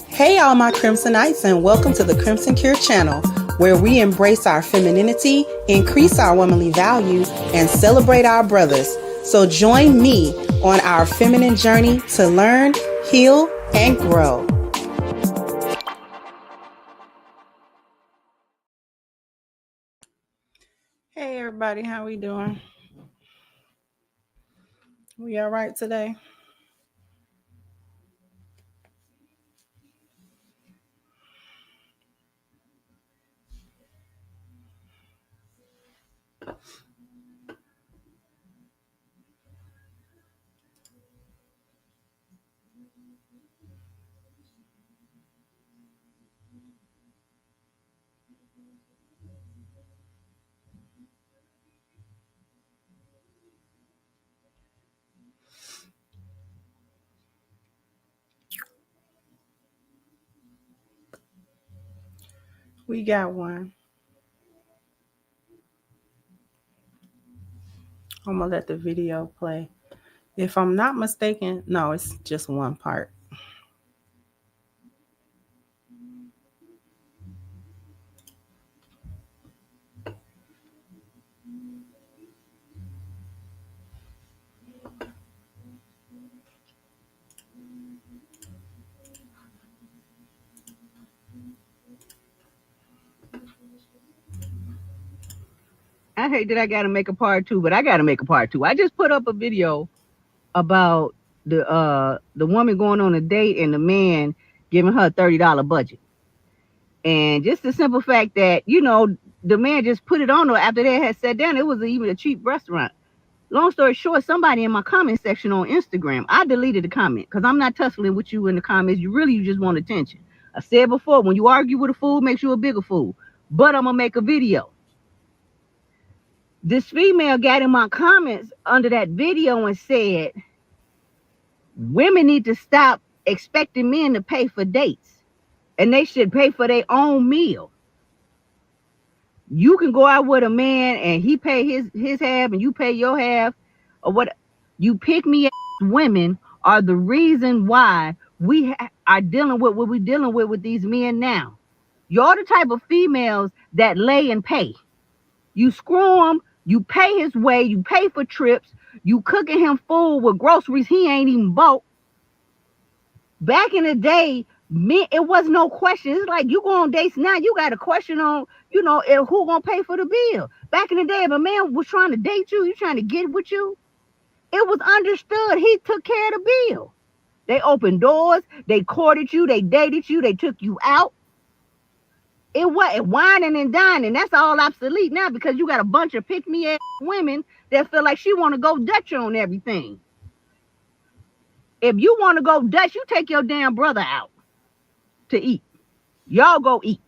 Hey, all my Crimsonites, and welcome to the Crimson Cure channel, where we embrace our femininity, increase our womanly value, and celebrate our brothers. So join me on our feminine journey to learn, heal, and grow. Hey, everybody, how we doing? We all right today? We got one. I'm gonna let the video play. If I'm not mistaken, no, it's just one part. I hate that I got to make a part two, but I got to make a part two. I just put up a video about the woman going on a date and the man giving her a $30 budget. And just the simple fact that, the man just put it on her after they had sat down. It was even a cheap restaurant. Long story short, somebody in my comment section on Instagram, I deleted the comment because I'm not tussling with you in the comments. You just want attention. I said before, when you argue with a fool, makes you a bigger fool. But I'm going to make a video. This female got in my comments under that video and said, women need to stop expecting men to pay for dates and they should pay for their own meal. You can go out with a man and he pay his half and you pay your half, or what. You pick me women are the reason why we are dealing with what we're dealing with these men now. You're the type of females that lay and pay. You screw him, you pay his way, you pay for trips, you cooking him food with groceries he ain't even bought. Back in the day, it was no question. It's like you go on dates now, you got a question on, who gonna pay for the bill. Back in the day, if a man was trying to date you, trying to get with you, it was understood he took care of the bill. They opened doors, they courted you, they dated you, they took you out. It was whining and dining. That's all obsolete now because you got a bunch of pick-me-ass women that feel like she want to go Dutch on everything. If you want to go Dutch, you take your damn brother out to eat. Y'all go eat.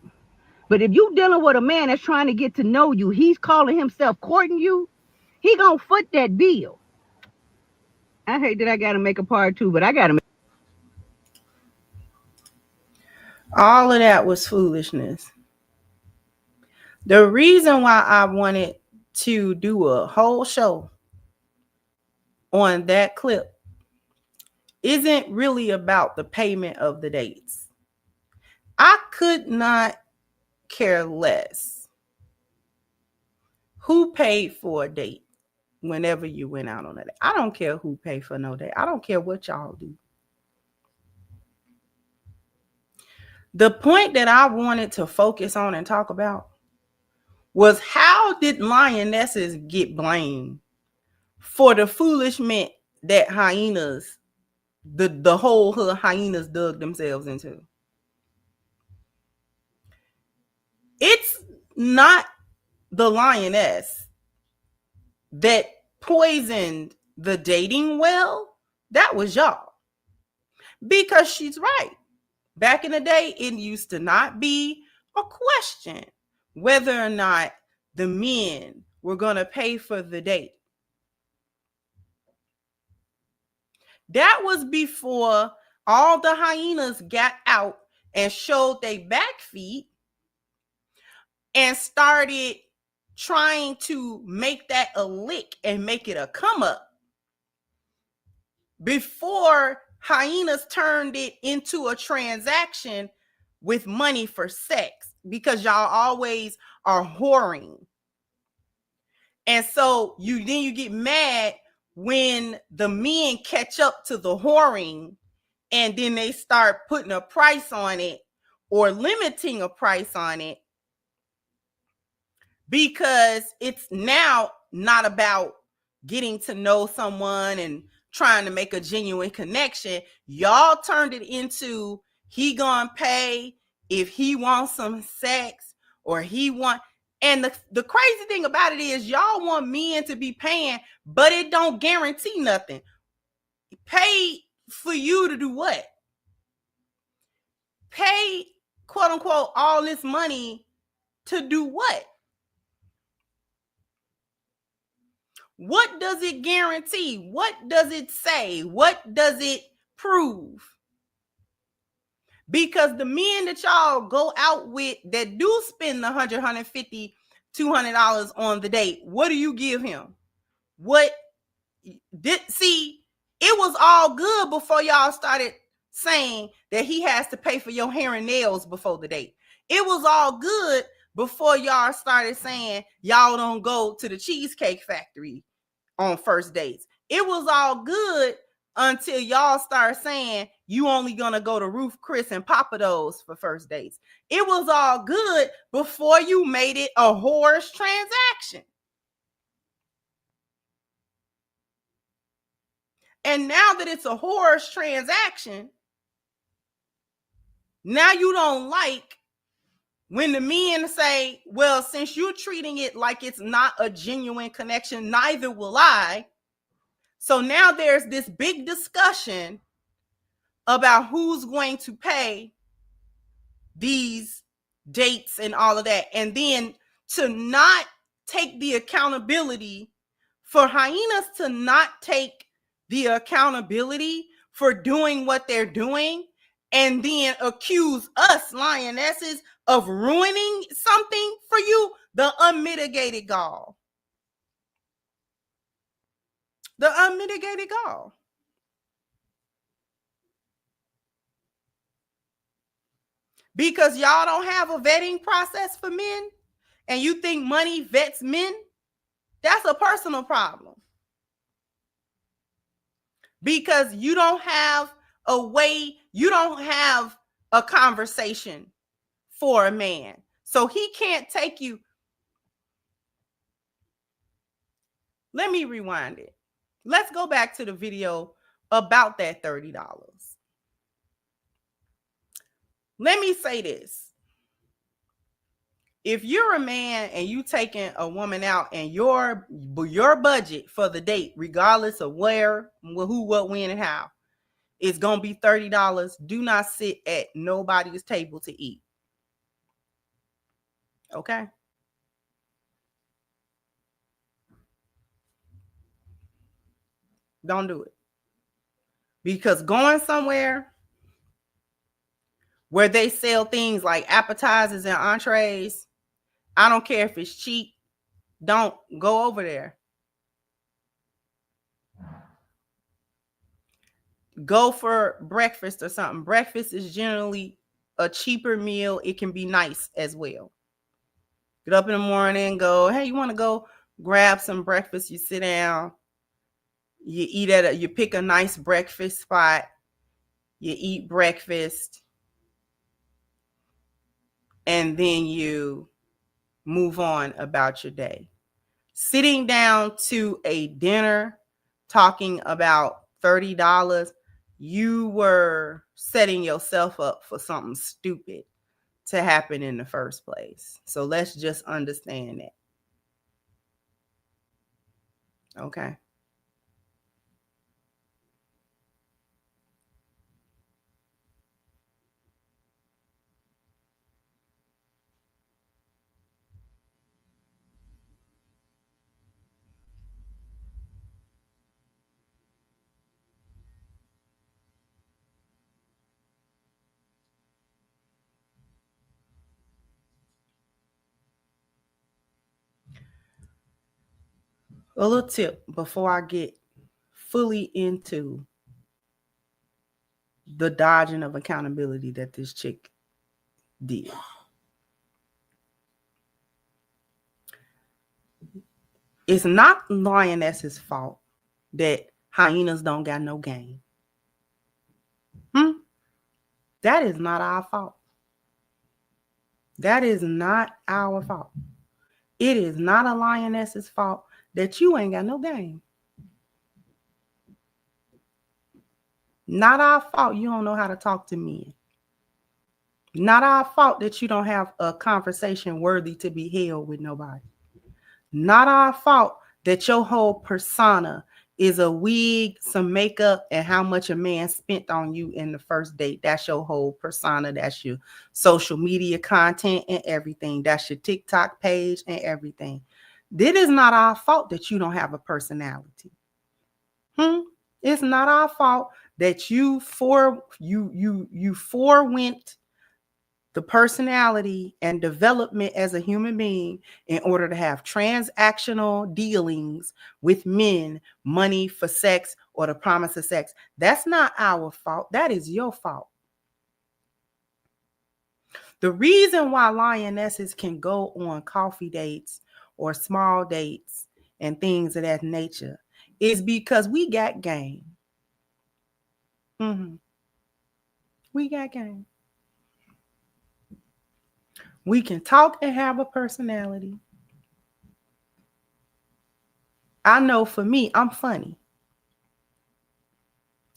But if you dealing with a man that's trying to get to know you, he's calling himself courting you, he gonna foot that bill. I hate that I got to make a part two, but I got to make. All of that was foolishness. The reason why I wanted to do a whole show on that clip isn't really about the payment of the dates. I could not care less who paid for a date whenever you went out on a date. I don't care who paid for no date. I don't care what y'all do. The point that I wanted to focus on and talk about was how did lionesses get blamed for the foolishness that hyenas, the whole hood hyenas dug themselves into. It's not the lioness that poisoned the dating well. That was y'all. Because she's right. Back in the day, it used to not be a question whether or not the men were going to pay for the date. That was before all the hyenas got out and showed their back feet and started trying to make that a lick and make it a come up. Before hyenas turned it into a transaction with money for sex, because y'all always are whoring. And so you get mad when the men catch up to the whoring, and then they start putting a price on it or limiting a price on it, because it's now not about getting to know someone and trying to make a genuine connection. Y'all turned it into, he gonna pay if he wants some sex, or he want. And the crazy thing about it is, y'all want men to be paying, but it don't guarantee nothing. Pay for you to do what? Pay, quote unquote, all this money to do what? What does it guarantee? What does it say? What does it prove? Because the men that y'all go out with that do spend the $100, $150, $200 on the date, what do you give him? What did see? It was all good before y'all started saying that he has to pay for your hair and nails before the date. It was all good before y'all started saying y'all don't go to the Cheesecake Factory on first dates. It was all good until y'all start saying you only gonna go to Ruth Chris and Papa Do's for first dates. It was all good before you made it a whorish transaction. And now that it's a whorish transaction, now you don't like when the men say, well, since you're treating it like it's not a genuine connection, neither will I. So now there's this big discussion about who's going to pay these dates and all of that. And then to not take the accountability, for hyenas to not take the accountability for doing what they're doing, and then accuse us lionesses of ruining something for you, the unmitigated gall. The unmitigated gall. Because y'all don't have a vetting process for men, and you think money vets men, that's a personal problem. Because you don't have a way, you don't have a conversation for a man. So he can't take you. Let me rewind it. Let's go back to the video about that $30. Let me say this. If you're a man and you taking a woman out, and your budget for the date, regardless of where, who, what, when, and how, is going to be $30, do not sit at nobody's table to eat. Okay? Don't do it. Because going somewhere where they sell things like appetizers and entrees, I don't care if it's cheap, don't go over there. Go for breakfast or something. Breakfast is generally a cheaper meal. It can be nice as well. Get up in the morning, go, hey, you want to go grab some breakfast? You sit down, you eat you pick a nice breakfast spot, you eat breakfast, and then you move on about your day. Sitting down to a dinner talking about $30, you were setting yourself up for something stupid to happen in the first place. So let's just understand that. Okay. A little tip before I get fully into the dodging of accountability that this chick did. It's not lioness's fault that hyenas don't got no game. That is not our fault. That is not our fault. It is not a lioness's fault that you ain't got no game. Not our fault you don't know how to talk to men. Not our fault that you don't have a conversation worthy to be held with nobody. Not our fault that your whole persona is a wig, some makeup, and how much a man spent on you in the first date. That's your whole persona. That's your social media content and everything. That's your TikTok page and everything. This is not our fault that you don't have a personality. It's not our fault that you forewent the personality and development as a human being in order to have transactional dealings with men, money for sex, or the promise of sex. That's not our fault. That is your fault. The reason why lionesses can go on coffee dates or small dates and things of that nature is because we got game. We got game. We can talk and have a personality. I know for me, I'm funny.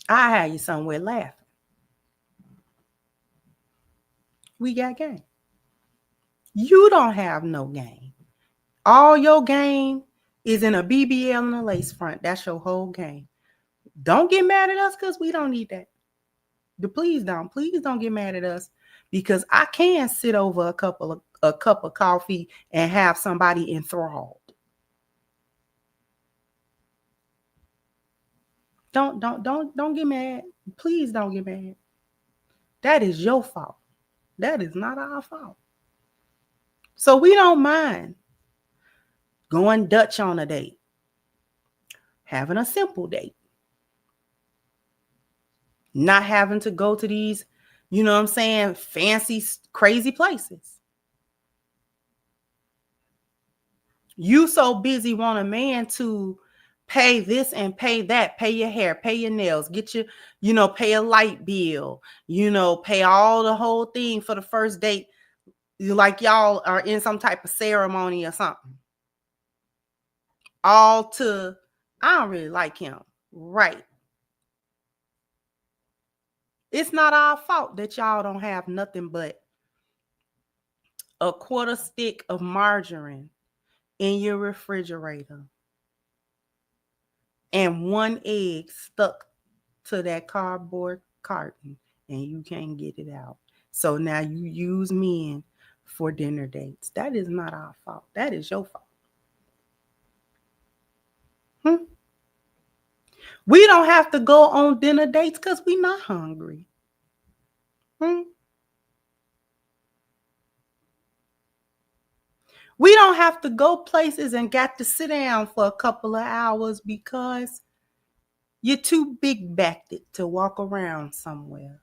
I have you somewhere laughing. We got game. You don't have no game. All your game is in a BBL and a lace front. That's your whole game. Don't get mad at us because we don't need that. Please don't get mad at us because I can sit over a cup of coffee and have somebody enthralled. Don't get mad. Please don't get mad. That is your fault. That is not our fault. So we don't mind going Dutch on a date, having a simple date, not having to go to these, fancy, crazy places. You so busy want a man to pay this and pay that, pay your hair, pay your nails, get your, pay a light bill, pay all the whole thing for the first date. Like y'all are in some type of ceremony or something. All to, I don't really like him. Right. It's not our fault that y'all don't have nothing but a quarter stick of margarine in your refrigerator and one egg stuck to that cardboard carton and you can't get it out. So now you use men for dinner dates. That is not our fault. That is your fault. We don't have to go on dinner dates because we're not hungry. We don't have to go places and got to sit down for a couple of hours because you're too big-backed to walk around somewhere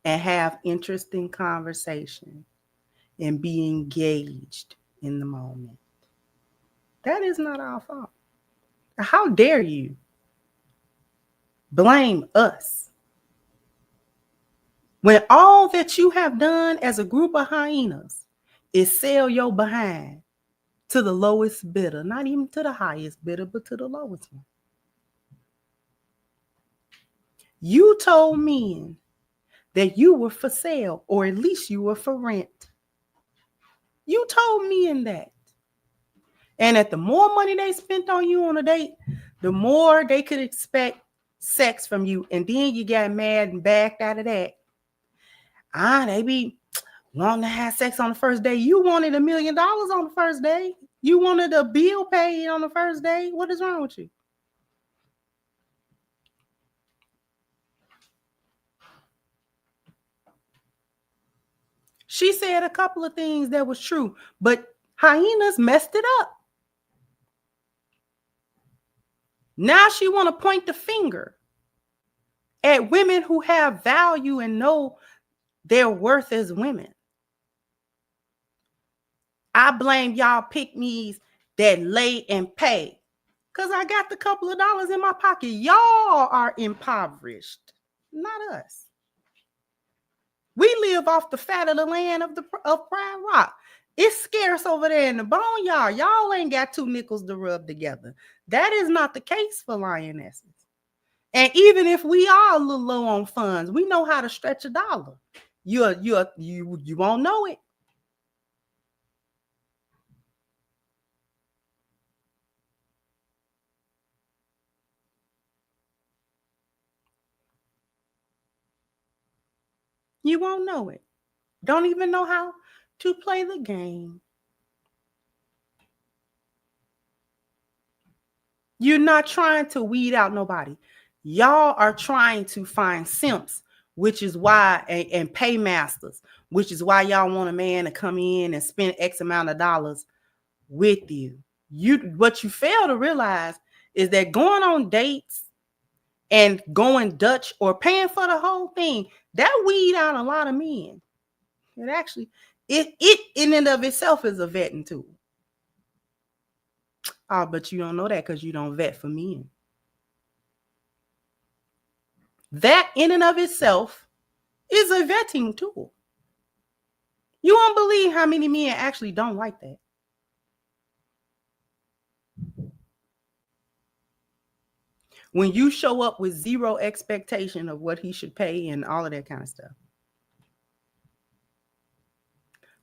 and have interesting conversation and be engaged in the moment. That is not our fault. How dare you blame us when all that you have done as a group of hyenas is sell your behind to the lowest bidder, not even to the highest bidder, but to the lowest one. You told men that you were for sale, or at least you were for rent. You told men that. And that the more money they spent on you on a date, the more they could expect sex from you. And then you got mad and backed out of that. They be wanting to have sex on the first day. You wanted $1 million on the first day. You wanted a bill paid on the first day. What is wrong with you? She said a couple of things that was true, but hyenas messed it up. Now she want to point the finger at women who have value and know their worth as women. I blame y'all pick-me's that lay and pay because I got the couple of dollars in my pocket. Y'all are impoverished, not us. We live off the fat of the land of Pride Rock. It's scarce over there in the boneyard. Y'all ain't got 2 nickels to rub together. That is not the case for lionesses. And even if we are a little low on funds, we know how to stretch a dollar. You won't know it. You won't know it. Don't even know how to play the game. You're not trying to weed out nobody. Y'all are trying to find simps, which is why, and paymasters, which is why y'all want a man to come in and spend X amount of dollars with you. What you fail to realize is that going on dates and going Dutch or paying for the whole thing, that weed out a lot of men. It actually, it in and of itself is a vetting tool. Oh, but you don't know that because you don't vet for men. That in and of itself is a vetting tool. You won't believe how many men actually don't like that. When you show up with zero expectation of what he should pay and all of that kind of stuff.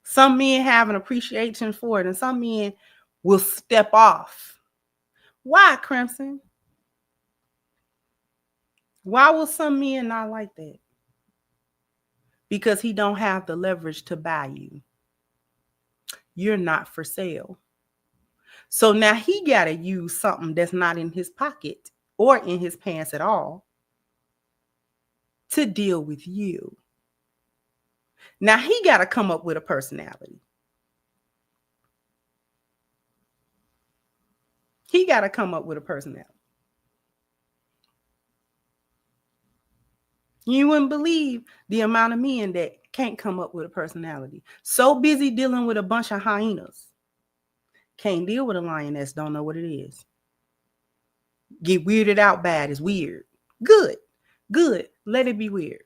Some men have an appreciation for it, and some men will step off. Why, Crimson? Why will some men not like that? Because he don't have the leverage to buy you. You're not for sale. So now he got to use something that's not in his pocket or in his pants at all to deal with you. Now he got to come up with a personality. He got to come up with a personality. You wouldn't believe the amount of men that can't come up with a personality. So busy dealing with a bunch of hyenas. Can't deal with a lioness, don't know what it is. Get weirded out bad is weird. Good. Let it be weird.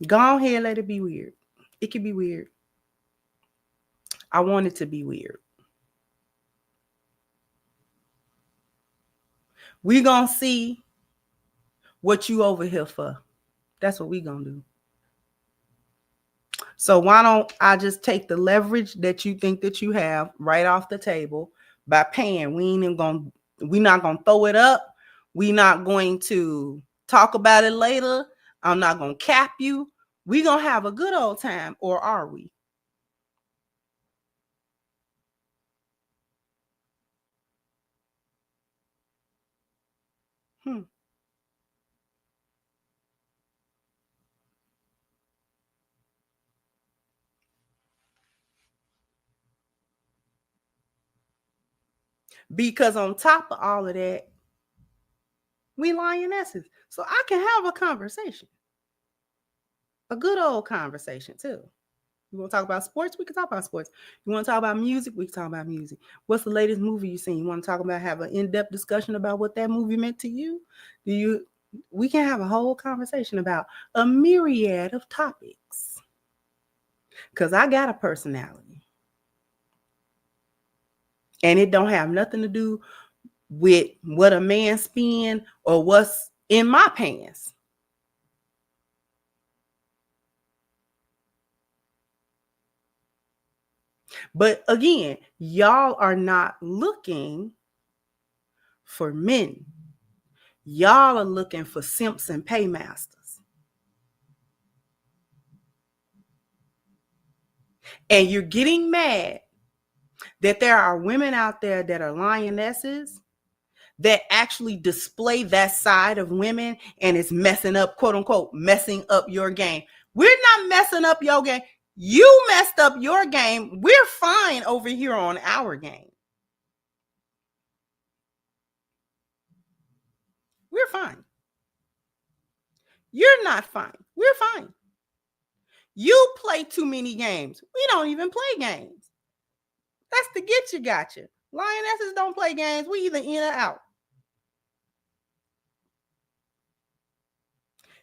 Go ahead, let it be weird. It can be weird. I want it to be weird. We gonna see what you over here for. That's what we gonna do. So why don't I just take the leverage that you think that you have right off the table by paying? We're not gonna throw it up. We're not going to talk about it later. I'm not gonna cap you. We're gonna have a good old time, or are we? Because on top of all of that, we lionesses. So I can have a conversation. A good old conversation too. You want to talk about sports? We can talk about sports. You want to talk about music? We can talk about music. What's the latest movie you've seen? You want to talk about, have an in-depth discussion about what that movie meant to you? We can have a whole conversation about a myriad of topics. Because I got a personality. And it don't have nothing to do with what a man spend or what's in my pants. But again, y'all are not looking for men. Y'all are looking for simps and paymasters. And you're getting mad that there are women out there that are lionesses that actually display that side of women and it's messing up, quote unquote, messing up your game. We're not messing up your game. You messed up your game. We're fine over here on our game. We're fine. You're not fine. We're fine. You play too many games. We don't even play games. That's the get you gotcha. Lionesses don't play games. We either in or out.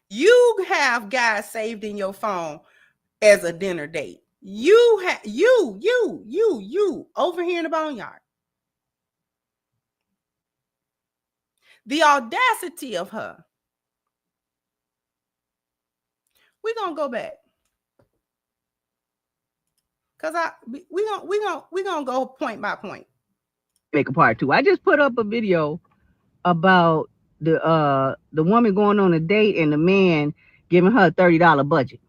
You have guys saved in your phone as a dinner date. You over here in the boneyard. The audacity of her. We're gonna go back. Cause we gonna go point by point. Make a part two. I just put up a video about the woman going on a date and the man giving her a $30 budget.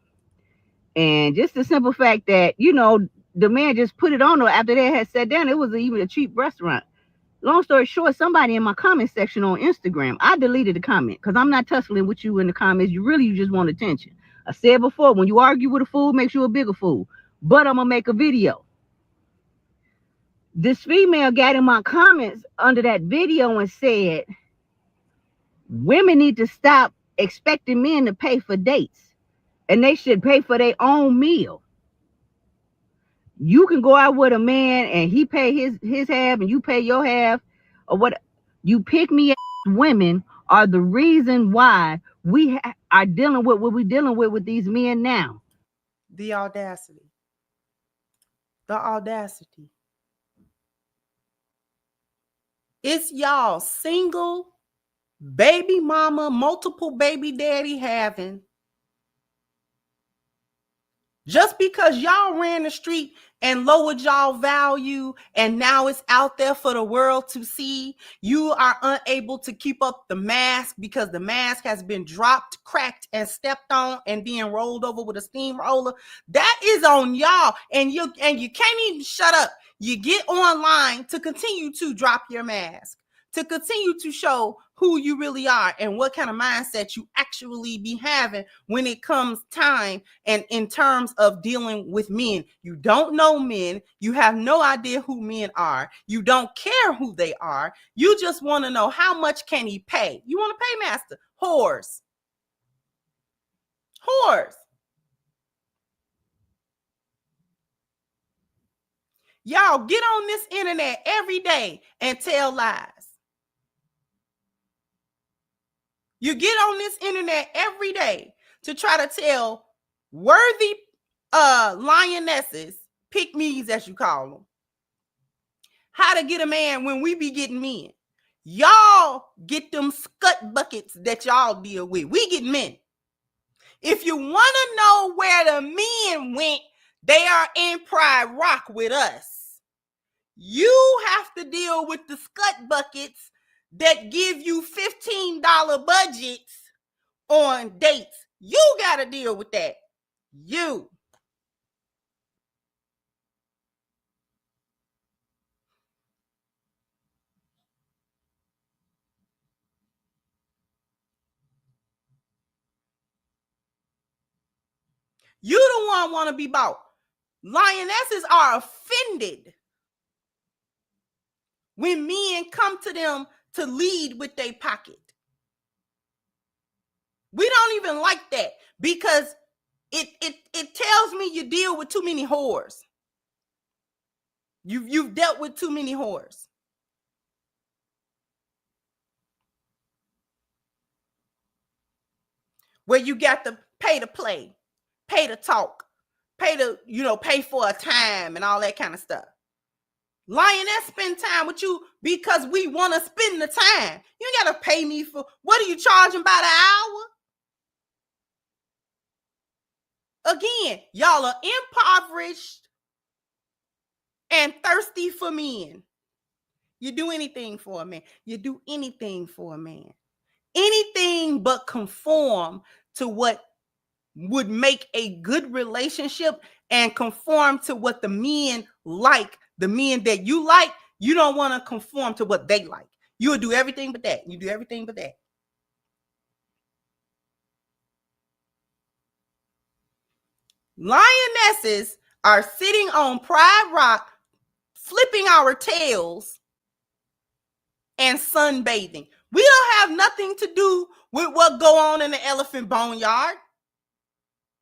And just the simple fact that, you know, the man just put it on her after they had sat down. It was even a cheap restaurant. Long story short, somebody in my comment section on Instagram, I deleted the comment because I'm not tussling with you in the comments. You just want attention. I said before, when you argue with a fool, makes you a bigger fool. But I'm going to make a video. This female got in my comments under that video and said, women need to stop expecting men to pay for dates. And they should pay for their own meal. You can go out with a man and he pay his half and you pay your half, or what. You pick me women are the reason why we are dealing with what we're dealing with these men now. The audacity. The audacity. It's y'all single, baby mama, multiple baby daddy having. Just because y'all ran the street and lowered y'all value and now it's out there for the world to see, you are unable to keep up the mask because the mask has been dropped, cracked, and stepped on and being rolled over with a steamroller. That is on y'all. And you can't even shut up. You get online to continue to drop your mask, to continue to show who you really are and what kind of mindset you actually be having when it comes time and in terms of dealing with men. You don't know men. You have no idea who men are. You don't care who they are. You just want to know how much can he pay. You want to pay master. Whores. Y'all get on this internet every day and tell lies. You get on this internet every day to try to tell worthy lionesses, pick-me's as you call them, how to get a man when we be getting men. Y'all get them scut buckets that y'all deal with. We get men. If you want to know where the men went, they are in Pride Rock with us. You have to deal with the scut buckets that give you $15 budgets on dates. You got to deal with that. You the one want to be bought. Lionesses are offended when men come to them to lead with their pocket. We don't even like that because it tells me you deal with too many whores. You've dealt with too many whores. Where you got to pay to play, pay to talk, pay for a time and all that kind of stuff. Lioness spend time with you because we want to spend the time. You ain't got to pay me for, what are you charging by the hour? Again, y'all are impoverished and thirsty for men. You do anything for a man. You do anything for a man. Anything but conform to what would make a good relationship and conform to what the men like. The men that you like, you don't want to conform to what they like. You would do everything but that. You do everything but that. Lionesses are sitting on Pride Rock, flipping our tails and sunbathing. We don't have nothing to do with what go on in the elephant boneyard.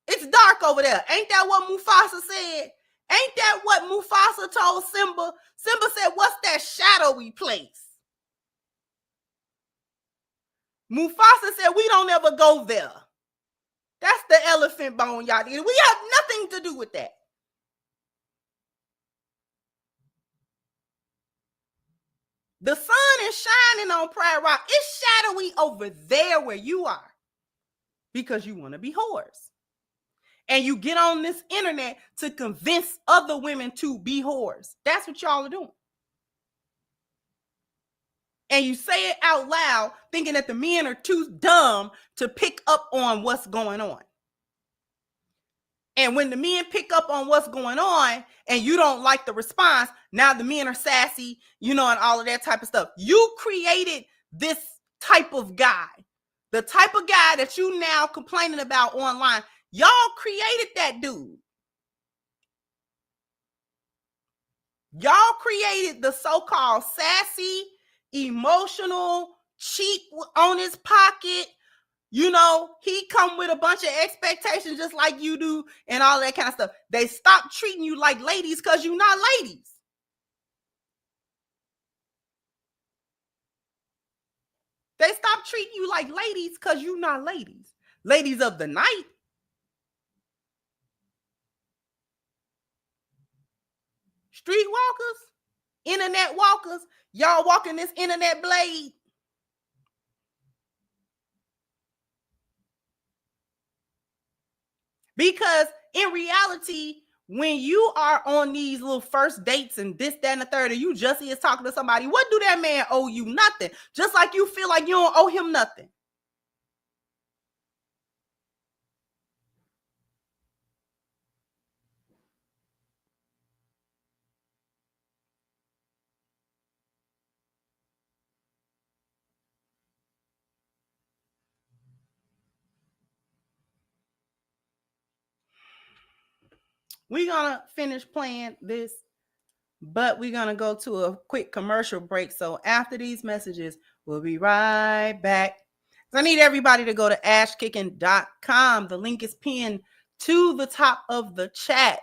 It's dark over there. Ain't that what Mufasa said? Ain't that what Mufasa told Simba? Simba said, what's that shadowy place? Mufasa said, we don't ever go there. That's the elephant boneyard. We have nothing to do with that. The sun is shining on Pride Rock. It's shadowy over there where you are because you want to be whores. And you get on this internet to convince other women to be whores. That's what y'all are doing. And you say it out loud thinking that the men are too dumb to pick up on what's going on. And when the men pick up on what's going on and you don't like the response, now the men are sassy, and all of that type of stuff. You created this type of guy. The type of guy that you now complaining about online. Y'all created that dude. Y'all created the so-called sassy, emotional, cheap on his pocket. He come with a bunch of expectations just like you do and all that kind of stuff. They stop treating you like ladies because you're not ladies. They stop treating you like ladies because you're not ladies. Ladies of the night. Street walkers, internet walkers, y'all walking this internet blade. Because in reality, when you are on these little first dates and this, that, and the third, and you just is talking to somebody, what do that man owe you? Nothing. Just like you feel like you don't owe him nothing. We're going to finish playing this, but we're going to go to a quick commercial break. So after these messages, we'll be right back. So I need everybody to go to ashkicking.com. The link is pinned to the top of the chat.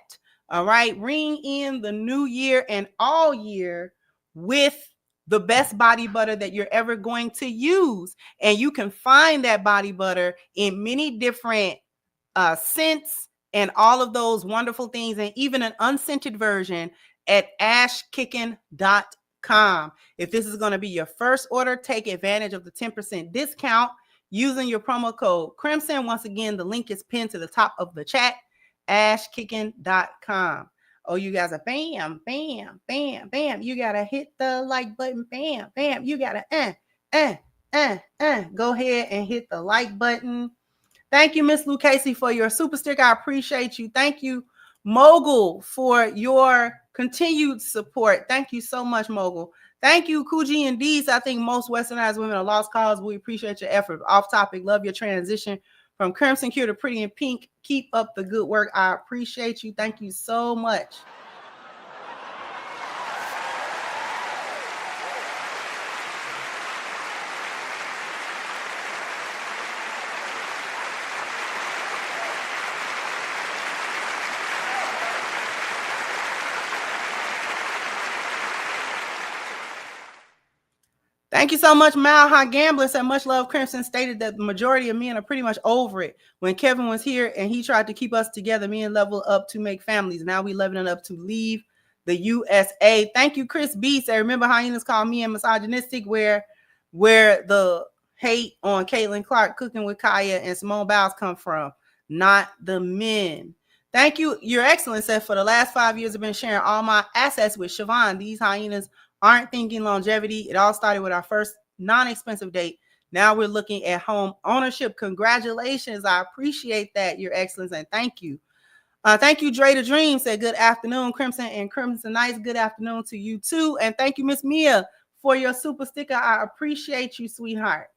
All right. Ring in the new year and all year with the best body butter that you're ever going to use. And you can find that body butter in many different scents and all of those wonderful things, and even an unscented version at ashkicking.com. If this is going to be your first order, take advantage of the 10% discount using your promo code Crimson. Once again, the link is pinned to the top of the chat, ashkicking.com. Oh, you guys are bam, bam, bam, bam. You got to hit the like button. Bam, bam. You got to go ahead and hit the like button. Thank you, Miss Lucasey, for your super sticker. I appreciate you. Thank you, Mogul, for your continued support. Thank you so much, Mogul. Thank you, Coogee and Dees. I think most westernized women are lost cause. We appreciate your effort. Off topic, love your transition from Crimson Cure to Pretty and Pink. Keep up the good work. I appreciate you. Thank you so much. Thank you so much, Mile High Gambler. Said much love. Crimson stated that the majority of men are pretty much over it. When Kevin was here and he tried to keep us together, men level up to make families. Now we leveling up to leave the USA. Thank you, Chris B. Said remember hyenas called me and misogynistic, where the hate on Caitlin Clark cooking with Kaya and Simone Biles come from, not the men. Thank you, Your Excellence. Said for the last 5 years, I've been sharing all my assets with Siobhan. These hyenas aren't thinking longevity. It all started with our first non-expensive date. Now we're looking at home ownership. Congratulations. I appreciate that, Your Excellence, and thank you. Thank you, Dre the Dream. Said good afternoon, Crimson and Crimson Nights. Good afternoon to you too. And thank you, Miss Mia, for your super sticker. I appreciate you, sweetheart.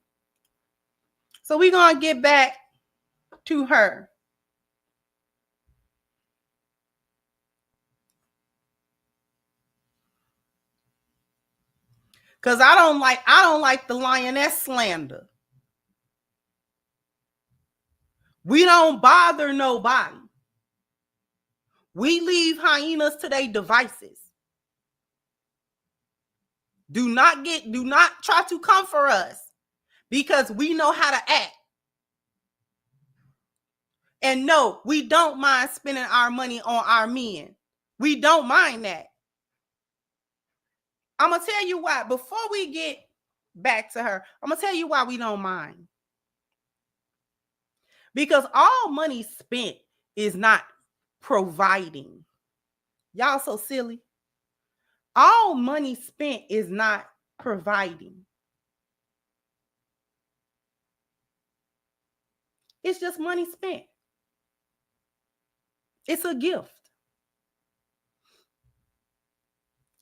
So we're going to get back to her. Because I don't like the lioness slander. We don't bother nobody. We leave hyenas to their devices. Do not try to come for us because we know how to act. And no, we don't mind spending our money on our men. We don't mind that. I'm going to tell you why. Before we get back to her, I'm going to tell you why we don't mind. Because all money spent is not providing. Y'all so silly. All money spent is not providing. It's just money spent. It's a gift.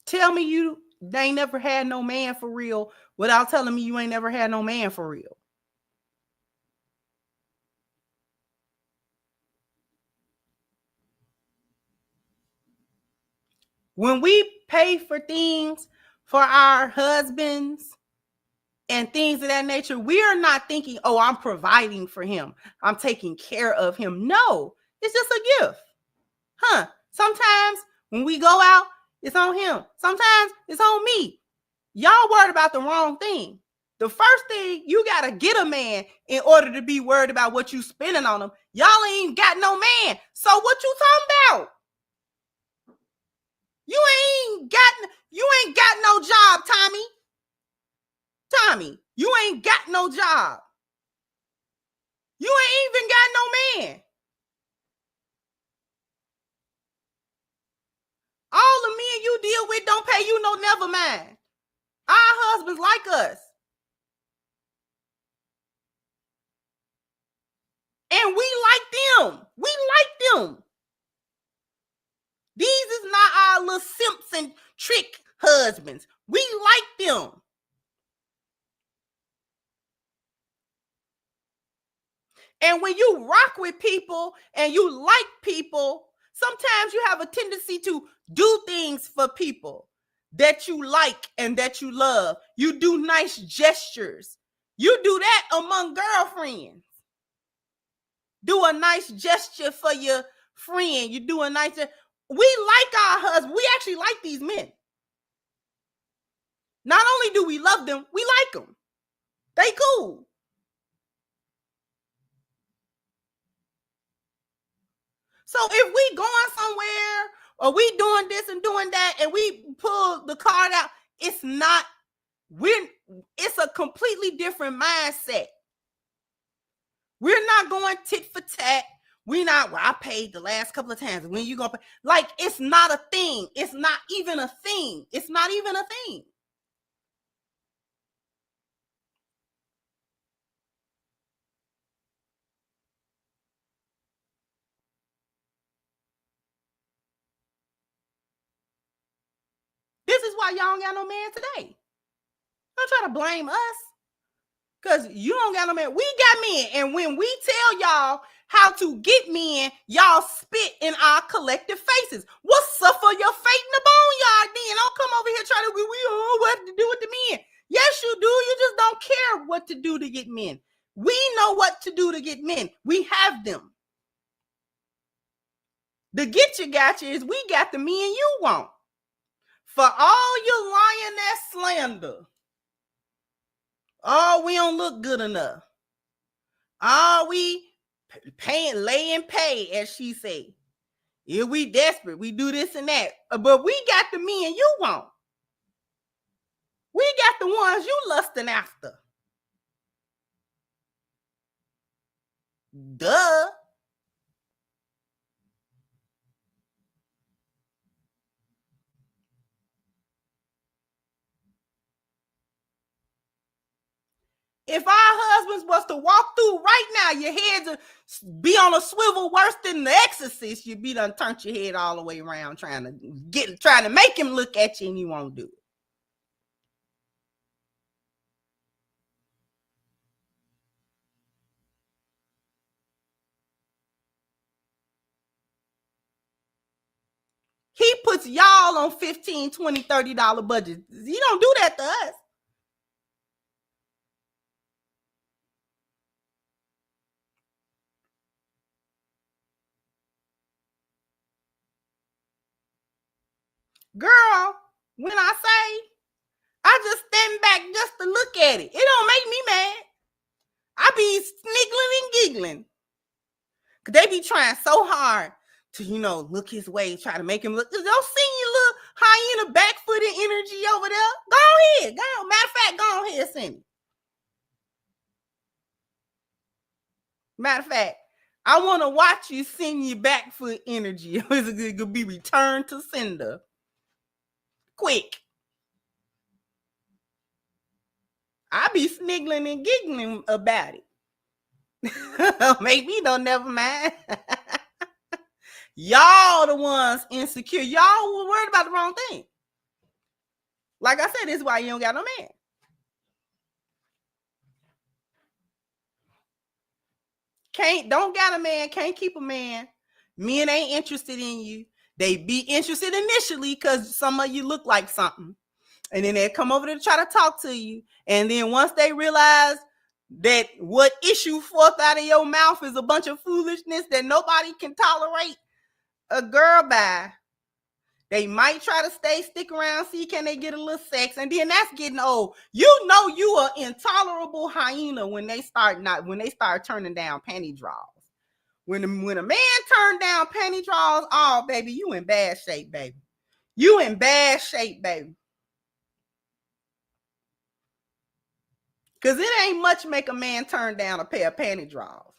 Tell me you ain't never had no man for real without telling me you ain't never had no man for real. When we pay for things for our husbands and things of that nature, we are not thinking, oh, I'm providing for him. I'm taking care of him. No, it's just a gift. Sometimes when we go out, it's on him. Sometimes it's on me. Y'all worried about the wrong thing. The first thing, you got to get a man in order to be worried about what you spending on him. Y'all ain't got no man. So what you talking about? You ain't got no job, Tommy. Tommy, you ain't got no job. You ain't even got no man. All the men you deal with don't pay you no never mind. Our husbands like us. And we like them. We like them. These is not our little simps and trick husbands. We like them. And when you rock with people and you like people, sometimes you have a tendency to do things for people that you like and that you love. You do nice gestures. You do that among girlfriends. Do a nice gesture for your friend. You do a nice gesture. We like our husbands. We actually like these men. Not only do we love them, we like them. They cool. So if we going somewhere or we doing this and doing that and we pull the card out, it's a completely different mindset. We're not going tit for tat. We not, well, I paid the last couple of times. When you gonna pay? Like, it's not a thing. It's not even a thing. It's not even a thing. This is why y'all don't got no man today. Don't try to blame us. Because you don't got no man. We got men. And when we tell y'all how to get men, y'all spit in our collective faces. We'll suffer your fate in the boneyard then. Don't come over here trying to, we what to do with the men. Yes, you do. You just don't care what to do to get men. We know what to do to get men. We have them. The get you gotcha is we got the men you want. For all your lioness slander. Oh, we don't look good enough. Oh, we lay and pay, as she said. If we desperate, we do this and that. But we got the men you want. We got the ones you lusting after. Duh. If our husbands was to walk through right now, your heads would be on a swivel worse than the Exorcist. You'd be done turned your head all the way around trying to make him look at you, and you won't do it. He puts y'all on $15, $20, $30 budgets. He don't do that to us. Girl, when I say I just stand back just to look at it, it don't make me mad. I be sniggling and giggling. Cause they be trying so hard to, look his way, try to make him look. Don't see your little hyena back-footed energy over there. Go ahead. Go. Matter of fact, go ahead, send it. Matter of fact, I want to watch you send your back foot energy. It's going to be returned to sender. Quick. I be sniggling and giggling about it. Maybe don't never mind. Y'all the ones insecure. Y'all were worried about the wrong thing. Like I said, this is why you don't got no man. Don't got a man, can't keep a man. Men ain't interested in you. They be interested initially because some of you look like something. And then they come over to try to talk to you. And then once they realize that what issue forth out of your mouth is a bunch of foolishness that nobody can tolerate a girl by, they might try to stick around, see can they get a little sex, and then that's getting old. You know you are intolerable hyena when they start turning down panty draws. When a man turn down panty draws, oh baby, you in bad shape, baby. You in bad shape, baby. Cause it ain't much make a man turn down a pair of panty draws.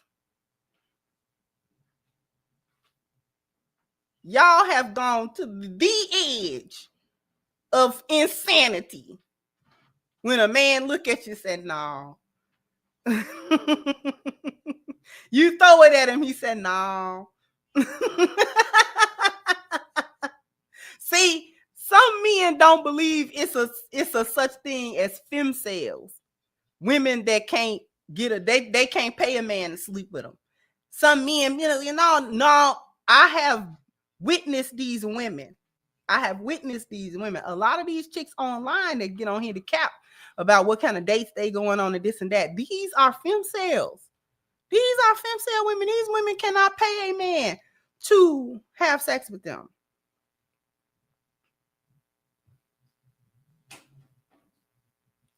Y'all have gone to the edge of insanity when a man look at you and say, no. You throw it at him, he said, no. See, some men don't believe it's a such thing as femcells. Women that can't they can't pay a man to sleep with them. Some men, no, I have witnessed these women. A lot of these chicks online that get on here to cap about what kind of dates they going on and this and that. These are femcells. These are femcell women. These women cannot pay a man to have sex with them.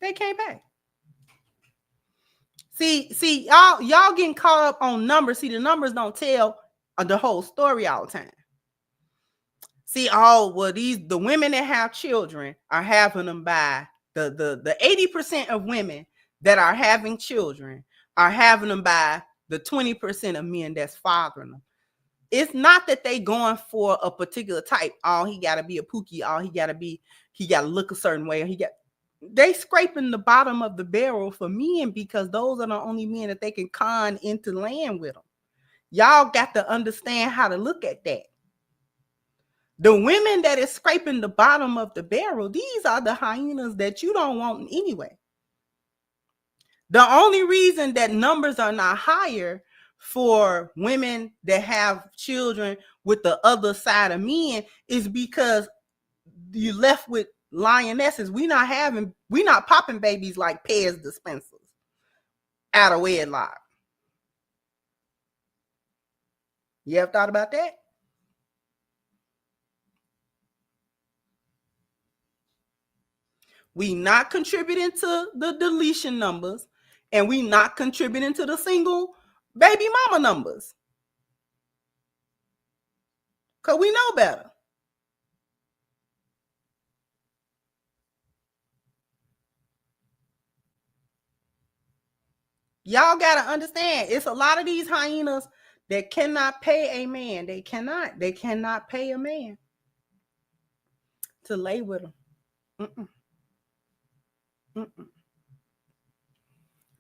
They can't pay. See, y'all getting caught up on numbers. See, the numbers don't tell the whole story all the time. See, the women that have children are having them by the 80% of women that are having children are having them by the 20% of men that's fathering them. It's not that they going for a particular type. He got to be a pookie. He got to look a certain way. They scraping the bottom of the barrel for men because those are the only men that they can con into land with them. Y'all got to understand how to look at that. The women that is scraping the bottom of the barrel, these are the hyenas that you don't want anyway. The only reason that numbers are not higher for women that have children with the other side of men is because you left with lionesses. We not popping babies like Pez dispensers out of wedlock. You ever thought about that? We not contributing to the deletion numbers, and we not contributing to the single baby mama numbers. Because we know better. Y'all got to understand, it's a lot of these hyenas that cannot pay a man. They cannot pay a man to lay with them.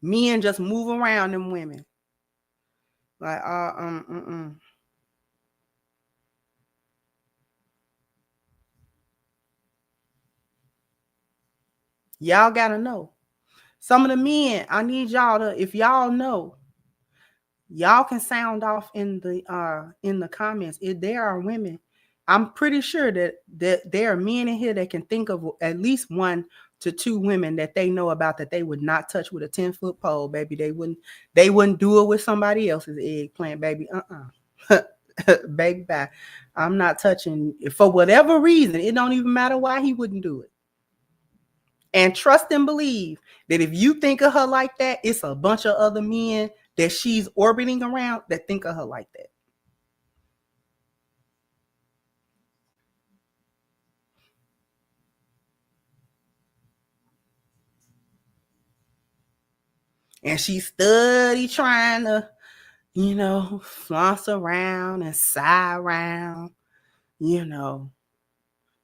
Men just move around them women. Like, Y'all got to know. Some of the men, I need y'all to, if y'all know, y'all can sound off in the comments. If there are women, I'm pretty sure that there are men in here that can think of at least 1 to 2 women that they know about that they would not touch with a 10-foot pole, baby. They wouldn't do it with somebody else's eggplant, baby. Baby, bye. I'm not touching, for whatever reason. It don't even matter why he wouldn't do it. And trust and believe that if you think of her like that, it's a bunch of other men that she's orbiting around that think of her like that. And she's study trying to, flounce around and sigh around.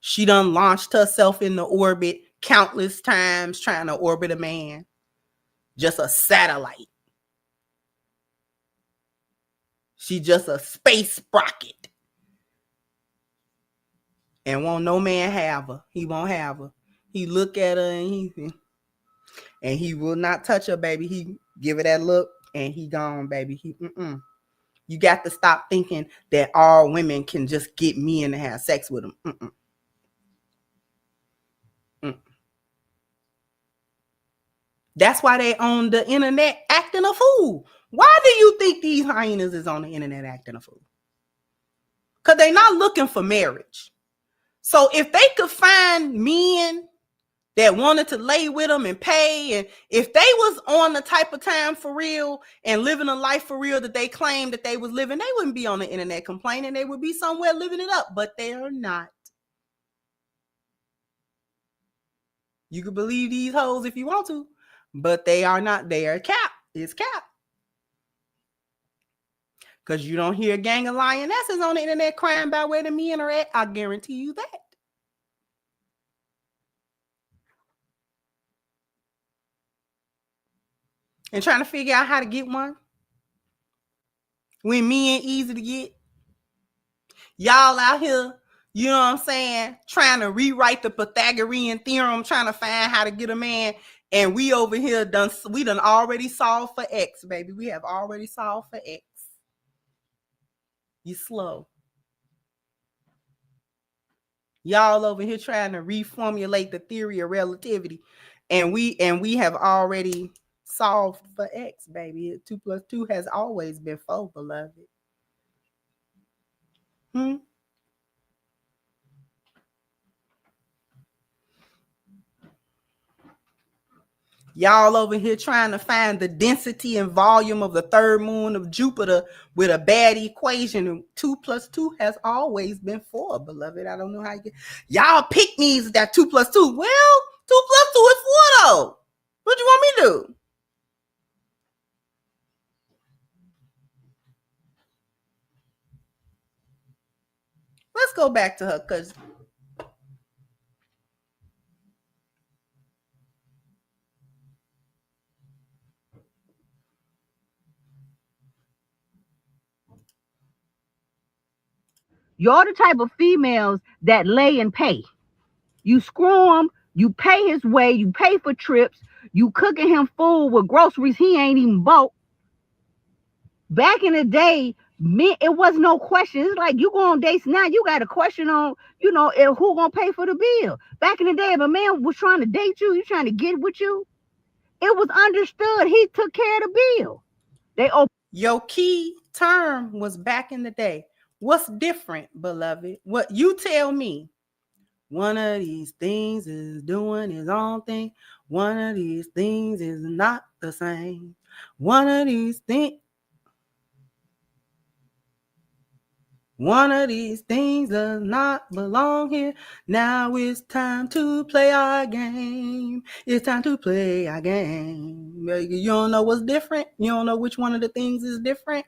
She done launched herself in the orbit countless times trying to orbit a man. Just a satellite. She just a space rocket. And won't no man have her. He won't have her. He look at her and he will not touch her, baby. He give her that look and he gone, baby. You got to stop thinking that all women can just get men to have sex with them. That's why they on the internet acting a fool. Why do you think these hyenas is on the internet acting a fool? Because they're not looking for marriage. So if they could find men that wanted to lay with them and pay, and if they was on the type of time for real and living a life for real that they claimed that they was living, they wouldn't be on the internet complaining. They would be somewhere living it up, but they're not. You can believe these hoes if you want to, but they are not. They are cap. It's cap. Because you don't hear a gang of lionesses on the internet crying about where the men are at. I guarantee you that. And trying to figure out how to get one. When men easy to get. Y'all out here, you know what I'm saying, trying to rewrite the Pythagorean theorem, trying to find how to get a man. And we over here we done already solved for X, baby. We have already solved for X. You slow. Y'all over here trying to reformulate the theory of relativity. And we have already solved for X, baby. 2 + 2 has always been 4, beloved. Y'all over here trying to find the density and volume of the third moon of Jupiter with a bad equation. 2 + 2 has always been 4, beloved. I don't know how you get. Y'all pick me that 2 + 2. Well, 2 + 2 is 4 though. What do you want me to do? Let's go back to her, because You're the type of females that lay and pay. You screw him, you pay his way, you pay for trips, you cooking him food with groceries he ain't even bought. Back in the day, it was no question. It's like you go on dates now, you got a question on, who gonna pay for the bill. Back in the day, if a man was trying to date you, trying to get with you, it was understood he took care of the bill. Your key term was back in the day. What's different, beloved? What you tell me? One of these things is doing his own thing. One of these things is not the same. One of these things does not belong here. Now it's time to play our game. It's time to play our game. You don't know what's different? You don't know which one of the things is different?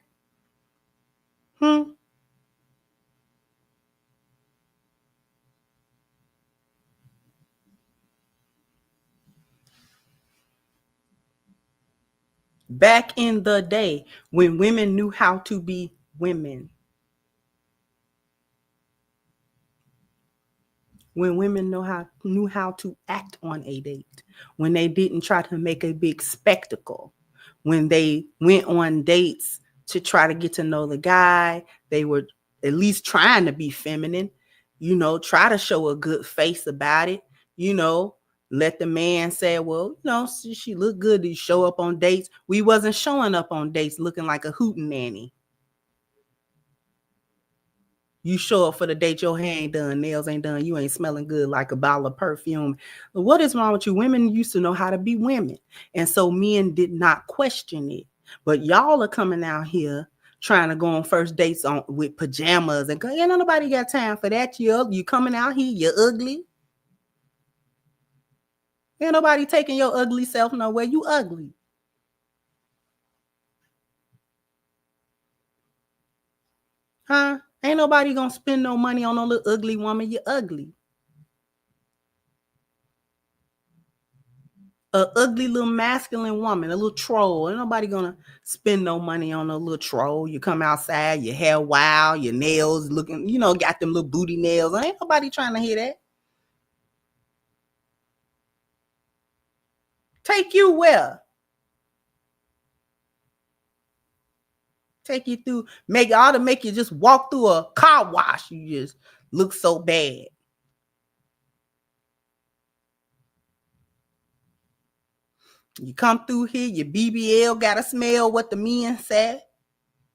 Back in the day when women knew how to be women. When women knew how to act on a date. When they didn't try to make a big spectacle. When they went on dates to try to get to know the guy, they were at least trying to be feminine, try to show a good face about it, let the man say, well, she looked good to show up on dates. We wasn't showing up on dates looking like a hootenanny. You show up for the date, your hair ain't done, nails ain't done, you ain't smelling good like a bottle of perfume. What is wrong with you? Women used to know how to be women. And so men did not question it. But y'all are coming out here trying to go on first dates with pajamas and ain't nobody got time for that. You coming out here, you're ugly. Ain't nobody taking your ugly self nowhere. You ugly. Huh? Ain't nobody gonna spend no money on no little ugly woman. You ugly. A ugly little masculine woman, a little troll. Ain't nobody gonna spend no money on a little troll. You come outside, your hair wild, your nails looking, got them little booty nails. Ain't nobody trying to hear that. Take you where? Take you through, make you just walk through a car wash. You just look so bad. You come through here, your BBL gotta smell what the men said.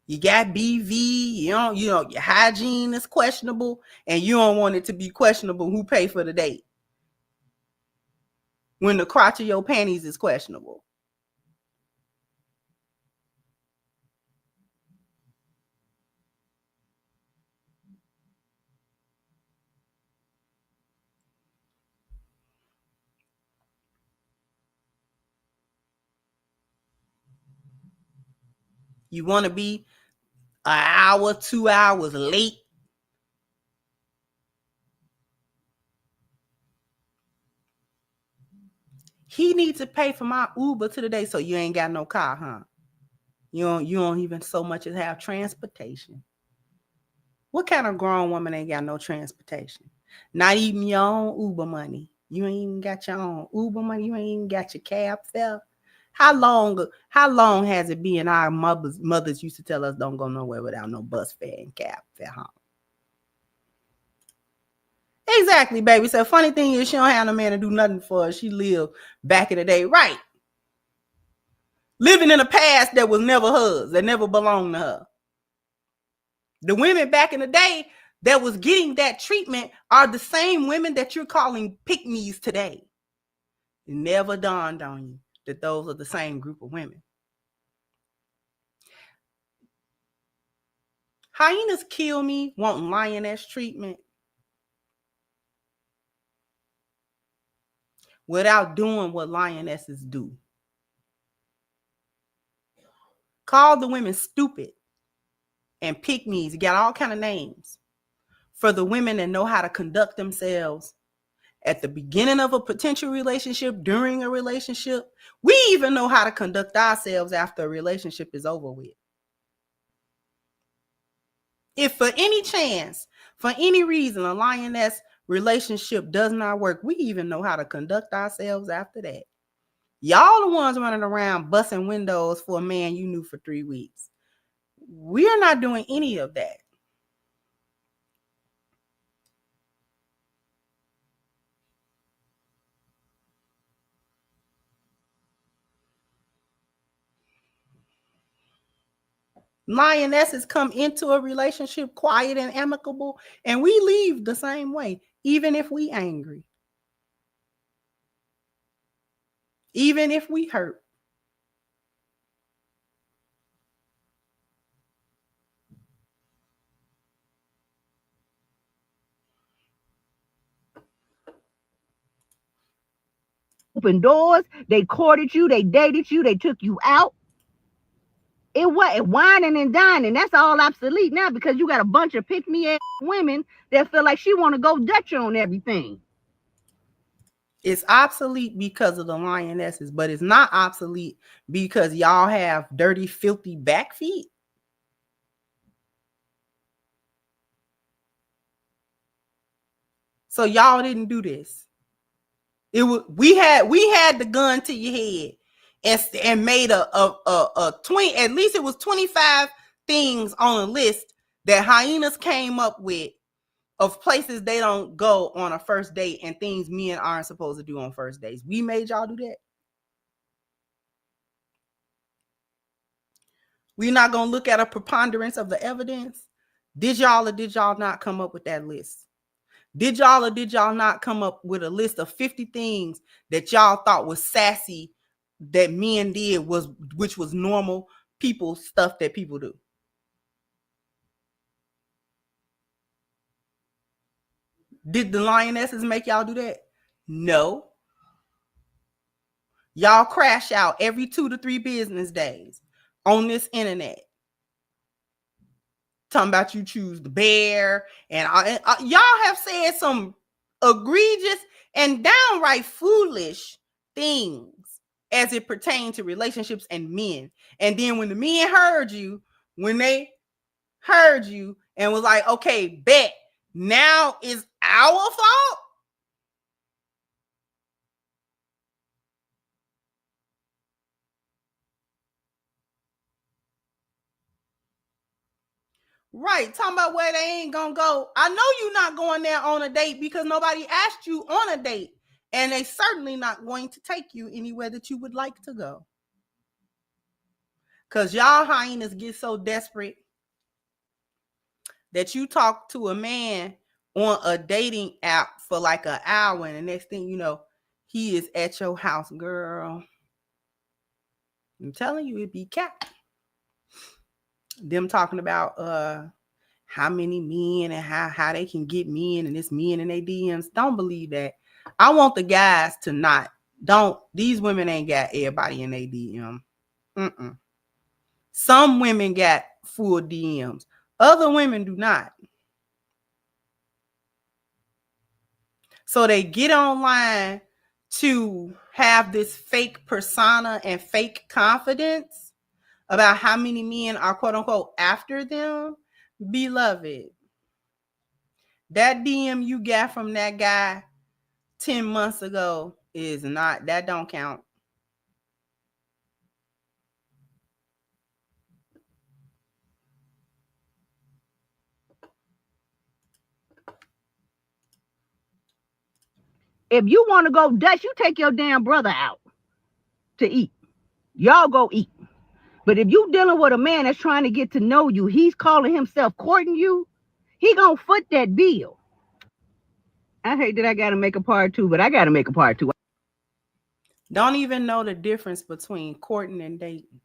You got BV, your hygiene is questionable, and you don't want it to be questionable who pay for the date. When the crotch of your panties is questionable. You want to be an hour, 2 hours late. He needs to pay for my Uber to the day, so you ain't got no car, huh? You don't even so much as have transportation. What kind of grown woman ain't got no transportation? Not even your own Uber money. You ain't even got your own Uber money. You ain't even got your cab fare. How long has it been our mothers used to tell us don't go nowhere without no bus fare and cab fare home? Exactly, baby. So funny thing is she don't have no man to do nothing for her. She lived back in the day. Right. Living in a past that was never hers, that never belonged to her. The women back in the day that was getting that treatment are the same women that you're calling pick-me's today. It never dawned on you that those are the same group of women. Hyenas kill me wanting lioness treatment without doing what lionesses do. Call the women stupid and pick-me's. You got all kind of names for the women that know how to conduct themselves at the beginning of a potential relationship, during a relationship. We even know how to conduct ourselves after a relationship is over with. If for any chance, for any reason, a lioness relationship does not work, we even know how to conduct ourselves after that. Y'all the ones running around busting windows for a man you knew for 3 weeks. We are not doing any of that. Lionesses come into a relationship quiet and amicable, and we leave the same way, even if we angry, even if we hurt. Open doors, they courted you, they dated you, they took you out. It was whining and dining. That's all obsolete now because you got a bunch of pick-me-ass women that feel like she want to go Dutch on everything. It's obsolete because of the lionesses, but it's not obsolete because y'all have dirty, filthy back feet. So y'all didn't do this. It was we had the gun to your head and made a 20, at least it was 25 things on a list that hyenas came up with of places they don't go on a first date and things men aren't supposed to do on first dates. We made y'all do that. We're not gonna look at a preponderance of the evidence. Did y'all or did y'all not come up with that list? Did y'all or did y'all not come up with a list of 50 things that y'all thought was sassy that men did, which was normal people stuff that people do? Did the lionesses make y'all do that? No. Y'all crash out every 2 to 3 business days on this internet. Talking about you choose the bear. And y'all have said some egregious and downright foolish things as it pertains to relationships and men. And then when the men heard you, when they heard you and was like, okay, bet, now it's our fault. Right, talking about where they ain't gonna go. I know you're not going there on a date because nobody asked you on a date. And they certainly not going to take you anywhere that you would like to go. Because y'all hyenas get so desperate that you talk to a man on a dating app for like an hour, and the next thing you know, he is at your house, girl. I'm telling you, it be cap. Them talking about how many men and how they can get men and it's men in their DMs. Don't believe that. I want the guys to not. Don't. These women ain't got everybody in their DM. Some women got full DMs. Other women do not. So they get online to have this fake persona and fake confidence about how many men are quote unquote after them. Beloved, that DM you got from that guy 10 months ago is not, that don't count. If you want to go Dutch, you take your damn brother out to eat. Y'all go eat. But if you dealing with a man that's trying to get to know you, he's calling himself courting you, he gonna foot that bill. I hate that I gotta make a part 2, but I gotta make a part 2. Don't even know the difference between courting and dating.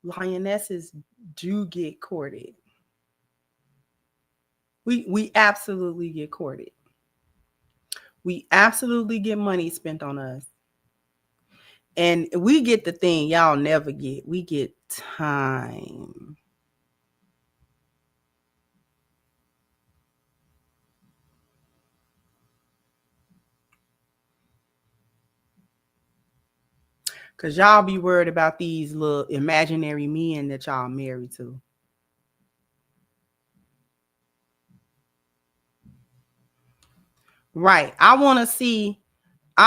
Lionesses do get courted. We absolutely get courted. We absolutely get money spent on us. And we get the thing y'all never get. We get time. Because y'all be worried about these little imaginary men that y'all married to. Right. I want to see a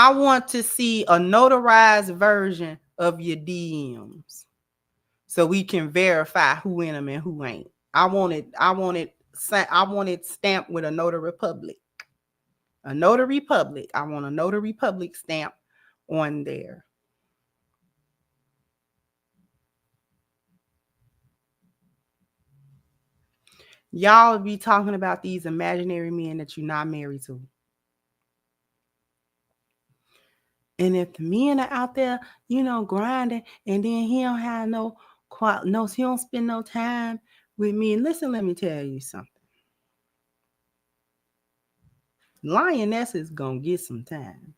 notarized version of your DMs so we can verify who in them and who ain't. I want it stamped with a notary public. A notary public. I want a notary public stamp on there. Y'all be talking about these imaginary men that you're not married to. And if the men are out there, grinding, and then he don't have he don't spend no time with me. And listen, let me tell you something. Lioness is gonna get some time.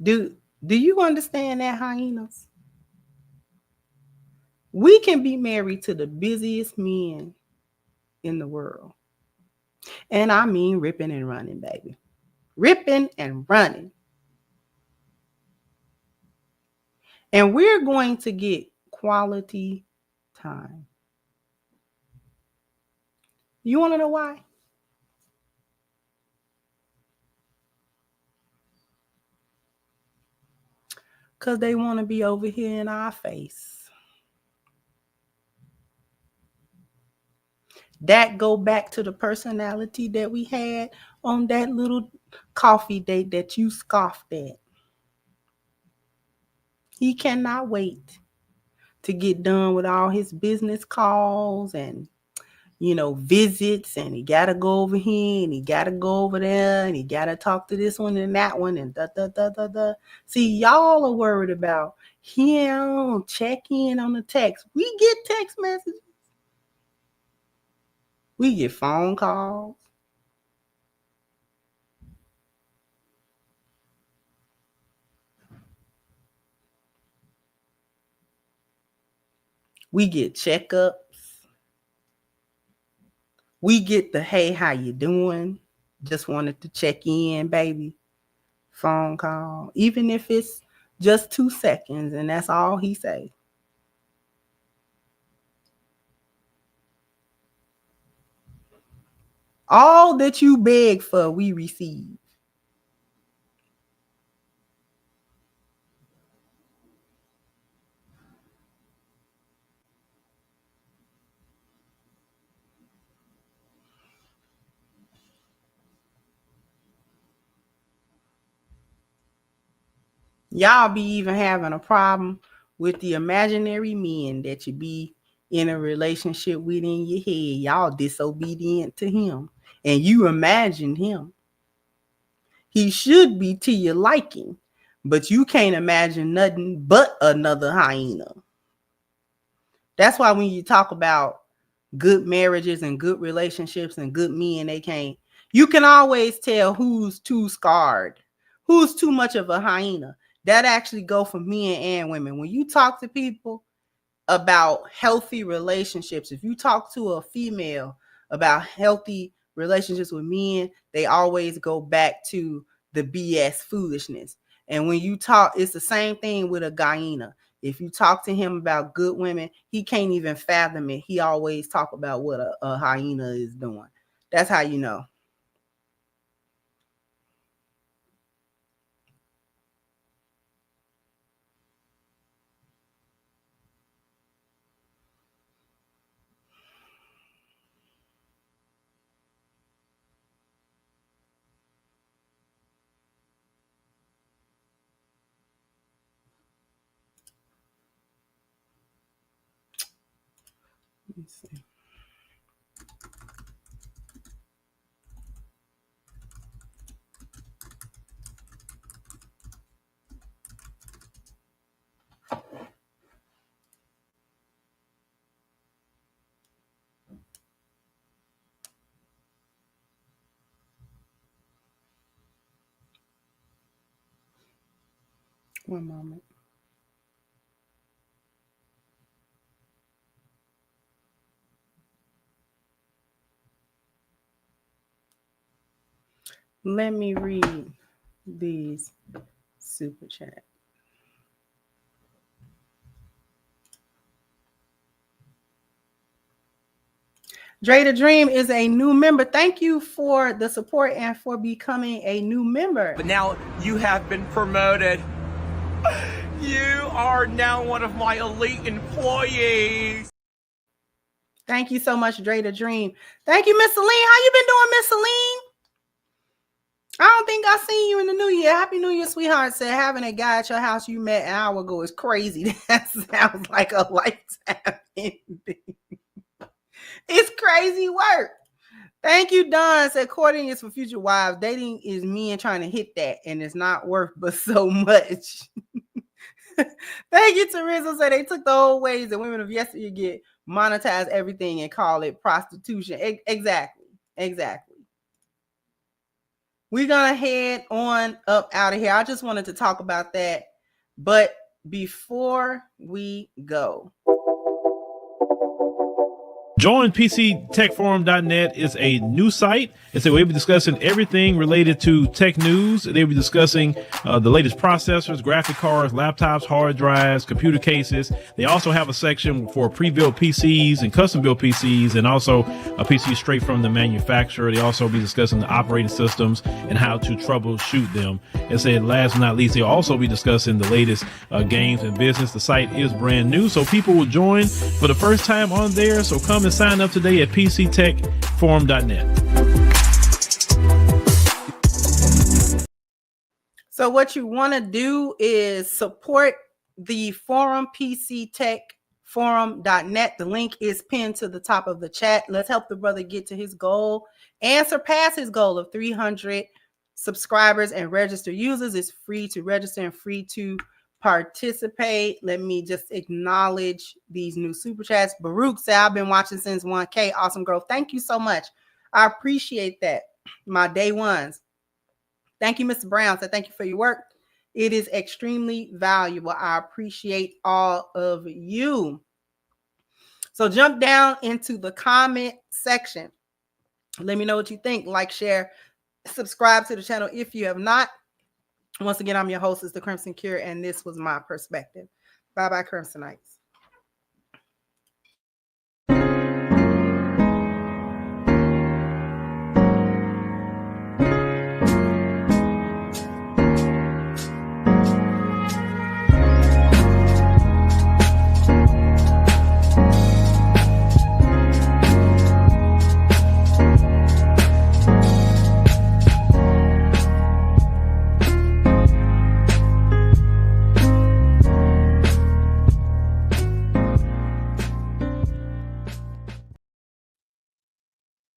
Do you understand that, hyenas? We can be married to the busiest men in the world. And I mean ripping and running, baby. Ripping and running. And we're going to get quality time. You want to know why? Because they want to be over here in our face. That go back to the personality that we had on that little coffee date that you scoffed at. He cannot wait to get done with all his business calls and visits, and he got to go over here and he got to go over there and he got to talk to this one and that one and da. See, y'all are worried about him check in on the text. We get text messages. We get phone calls. We get checkups. We get the, hey, how you doing? Just wanted to check in, baby. Phone call. Even if it's just 2 seconds and that's all he say. All that you beg for, we receive. Y'all be even having a problem with the imaginary men that you be in a relationship with in your head. Y'all disobedient to him. And you imagined him. He should be to your liking. But you can't imagine nothing but another hyena. That's why when you talk about good marriages and good relationships and good men, you can always tell who's too scarred, who's too much of a hyena. That actually go for men and women. When you talk to people about healthy relationships, if you talk to a female about healthy relationships with men, they always go back to the BS foolishness. And when you talk, it's the same thing with a hyena. If you talk to him about good women, he can't even fathom it. He always talk about what a hyena is doing. That's how you know. Let me see. One moment. Let me read these super chat. Dre the Dream is a new member. Thank you for the support and for becoming a new member. But now you have been promoted. You are now one of my elite employees. Thank you so much, Dre the Dream. Thank you, Miss Celine. How you been doing, Miss Celine? I don't think I seen you in the new year. Happy New Year, sweetheart. Said having a guy at your house you met an hour ago is crazy. That sounds like a lifetime ending. It's crazy work. Thank you, Don. Said courting is for future wives. Dating is men trying to hit that, and it's not worth but so much. Thank you, Teresa. Said they took the old ways that women of yesteryear get, monetize everything and call it prostitution. Exactly. We're going to head on up out of here. I just wanted to talk about that. But before we go, Join PCTechForum.net is a new site. And so we'll be discussing everything related to tech news. They'll be discussing the latest processors, graphic cards, laptops, hard drives, computer cases. They also have a section for pre-built PCs and custom-built PCs, and also a PC straight from the manufacturer. They also be discussing the operating systems and how to troubleshoot them. And said last but not least, they'll also be discussing the latest games and business. The site is brand new, so people will join for the first time on there. So come and sign up today at PCTechForum.net. So what you want to do is support the forum, PC Tech forum.net. The link is pinned to the top of the chat. Let's help the brother get to his goal and surpass his goal of 300 subscribers and registered users. It's free to register and free to participate. Let me just acknowledge these new super chats. Baruch said, I've been watching since 1K. Awesome growth. Thank you so much. I appreciate that. My day ones. Thank you, Mr. Brown. Said, thank you for your work. It is extremely valuable. I appreciate all of you. So jump down into the comment section. Let me know what you think. Like, share, subscribe to the channel if you have not. Once again, I'm your host, it's the Crimson Cure, and this was my perspective. Bye-bye, Crimsonites.